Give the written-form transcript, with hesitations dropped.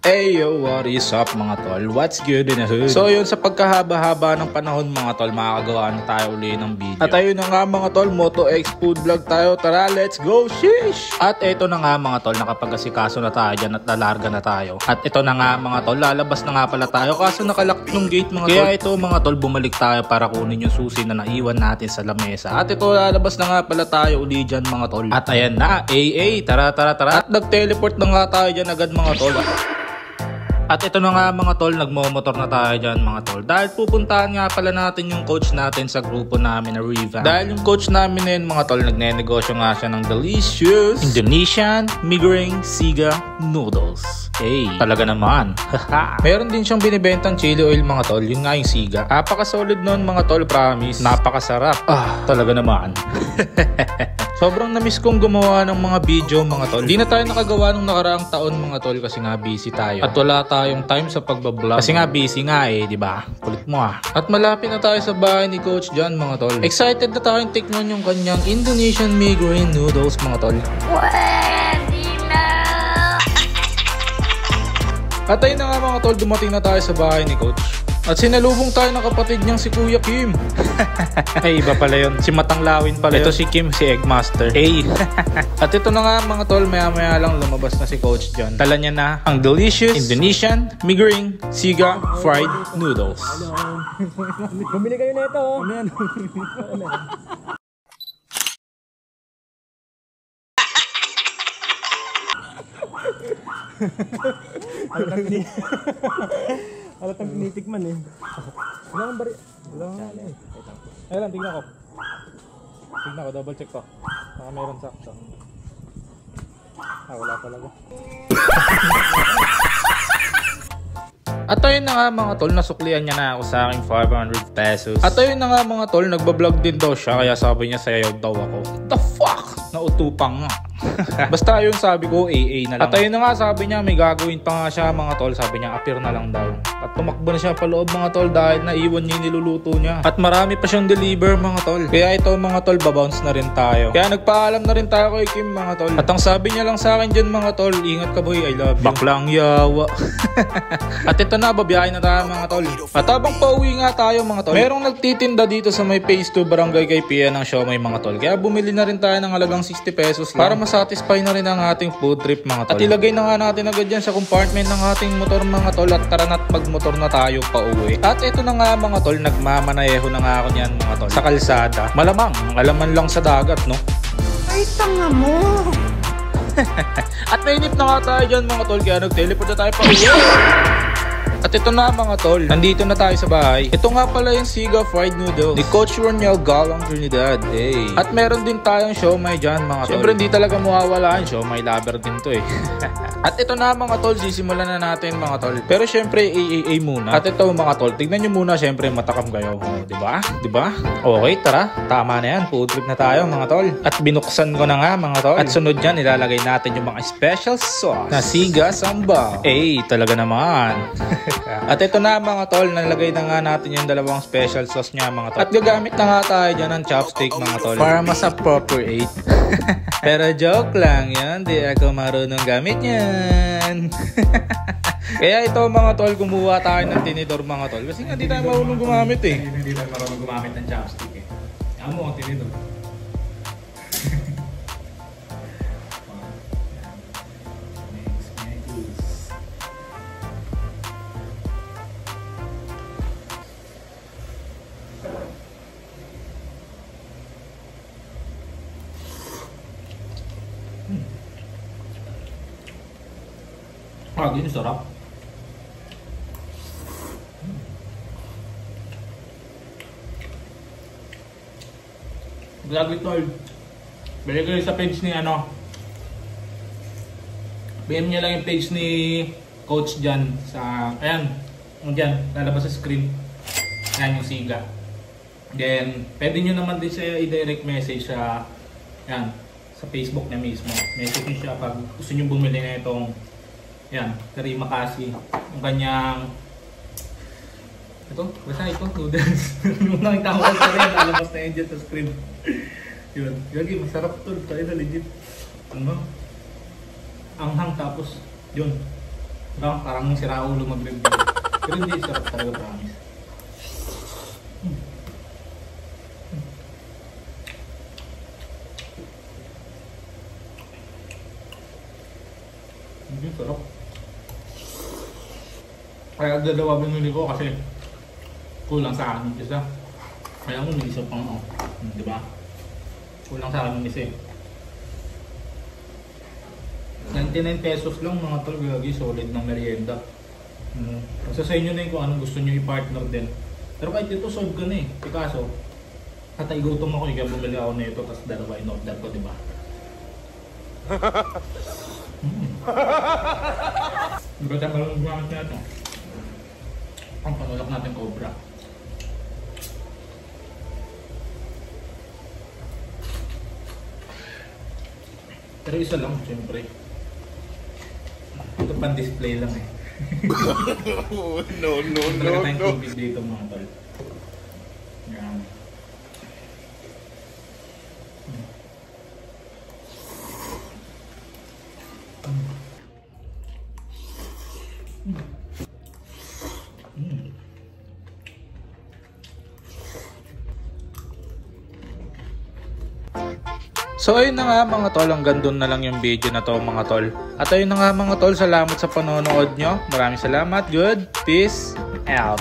Yo, what is up mga tol? What's good in the hood? So yun, sa pagkahaba-haba ng panahon mga tol, makakagawa na tayo uli ng video. At ayun na nga mga tol, Moto X food vlog tayo. Tara, let's go! Sheesh! At ito na nga mga tol, nakapag-asikaso na tayo dyan at lalarga na tayo. At ito na nga mga tol, lalabas na nga pala tayo kaso nakalock yung gate mga tol. Kaya ito mga tol, bumalik tayo para kunin yung susi na naiwan natin sa lamesa. At ito, lalabas na nga pala tayo uli dyan mga tol. At ayan na, tara. At nag-teleport na nga tayo dyan agad mga tol. At ito na nga mga tol, nagmomotor na tayo dyan mga tol. Dahil pupuntahan nga pala natin yung coach natin sa grupo namin na Revamp. Dahil yung coach namin na yun mga tol, nagnenegosyo nga siya ng delicious Indonesian Migoring Siga Noodles. Talaga naman. Meron din siyang binibentang chili oil mga tol, yun nga yung siga. Napaka-solid nun mga tol, promise. Napakasarap. Talaga naman. Sobrang na-miss kong gumawa ng mga video mga tol. Di na tayo nakagawa nung nakaraang taon mga tol kasi nga busy tayo. At wala tayong time sa pagbablog. Kasi nga busy nga di ba? Kulit mo At malapit na tayo sa bahay ni Coach John mga tol. Excited na tayong tikman yung kanyang Indonesian Migoring Noodles mga tol. At ayun na nga mga tol, dumating na tayo sa bahay ni Coach. At sinalubong tayo ng kapatid niyang si Kuya Kim. Iba pala yun. Si Matang Lawin pala. Ito si Kim, si Eggmaster. At ito na nga mga tol, maya lang lumabas na si Coach John. Dala niya na ang delicious Indonesian Migoring Siga Fried Noodles. Bumili kayo na ito. Alatang tinitikman Wala ang bari. Wala nga Ayun, tingnan ko. Double check ko. Baka meron sakto. Wala talaga. At ayun na nga mga tol, nasuklian niya na ako sa aking 500 pesos. At ayun na nga mga tol, nagbablog din daw siya. Kaya sabi niya sayaw daw ako. The fuck? Nautupang nga. Basta yun sabi ko, AA na lang. At ayun na nga sabi niya, may gagawin pa nga siya mga tol. Sabi niya, appear na lang daw. At tumakbo na siya paloob mga tol dahil naiwan niya yung niluluto niya. At marami pa siyang deliver mga tol. Kaya ito mga tol, babounce na rin tayo. Kaya nagpaalam na rin tayo kay Kim mga tol. At ang sabi niya lang sa akin dyan mga tol, ingat ka boy, I love you. Baklang yawa. At ito na, babiyahin na tayo mga tol. At habang pauwi nga tayo mga tol, merong nagtitinda dito sa may phase 2 barangay kay Pia ng siomay mga tol. Kaya bumili na rin tayo ng halagang 60 pesos lang para masatisfy na rin ang ating food trip mga tol. At ilagay na nga natin agad yan sa compartment ng ating motor mga tol. At tara na't magmotor na tayo pa uwi. At ito na nga mga tol, nagmamanayeho na nga ako niyan mga tol sa kalsada. Malamang, alaman lang sa dagat no? Ay, tanga mo! At nainip na nga tayo dyan mga tol, kaya nag-teleport na tayo pa uwi. At ito na mga tol, nandito na tayo sa bahay. Ito nga pala yung Siga Fried Noodles ni Coach Ronel Galang Trinidad. At meron din tayong siomay dyan mga tol. Siyempre hindi talaga mawawala ang siomay, lover din to At ito na mga tol, sisimulan na natin mga tol. Pero siyempre AAA muna. At ito mga tol, tignan nyo muna siyempre matakam kayo. Diba? Okay, tara. Tama na yan, food trip na tayo mga tol. At binuksan ko na nga mga tol. At sunod dyan, ilalagay natin yung mga special sauce na Siga Sambal. Talaga naman. At ito na mga tol, nalagay na nga natin yung dalawang special sauce niya mga tol. At gagamit na nga tayo dyan ng chopstick mga tol para mas appropriate. Pero joke lang yan, di ako marunong gamit yan. Kaya ito mga tol, kumuha tayo ng tinidor mga tol. Kasi nga di tayo marunong gumamit Hindi tayo marunong gumamit ng chopstick Ano mo ang tinidor? Gini sarap. Grabe tol. Balik ko sa page ni BM niya lang yung page ni Coach John sa ayan. Diyan, lalabas sa screen. Yan yung Siga. Then, pwede nyo naman din siya i-direct message sa sa Facebook niya mismo. Message nyo siya pag gusto nyo bumili na itong Kari Makasi. Yung kanyang basta ito, noodles. Yung nakita ko sa rin, lalabas na yun dyan sa screen. Yun, masarap ito. Tayo na legit. Anghang tapos, yun. No? Parang sira ulo mag-review. Pero hindi, sarap talaga, promise. Hindi, sarap. Kaya dalawa binuli ko kasi kulang sa akin yung isa. Kaya mo may isa pang di ba? Kulang sa akin yung isa eh. 99 pesos lang mga tol, gagi, solid ng merienda. Kasi sa inyo na yun kung anong gusto nyo i-partner din. Pero kahit dito solve ka na eh. Pikaso, katay gutom ako, ikaw bumili ako na ito, tapos dalawa in-order ko, diba? Diba tayo malang gamit na ito? Ang panulak natin cobra. Pero isa lang, siyempre. Ito pan display lang eh. No. Talaga tayong tubig dito mga tol. Yan. So ayun na nga mga tol, hanggang doon na lang yung video na to mga tol. At ayun na nga mga tol, salamat sa panonood nyo. Maraming salamat, good, peace out.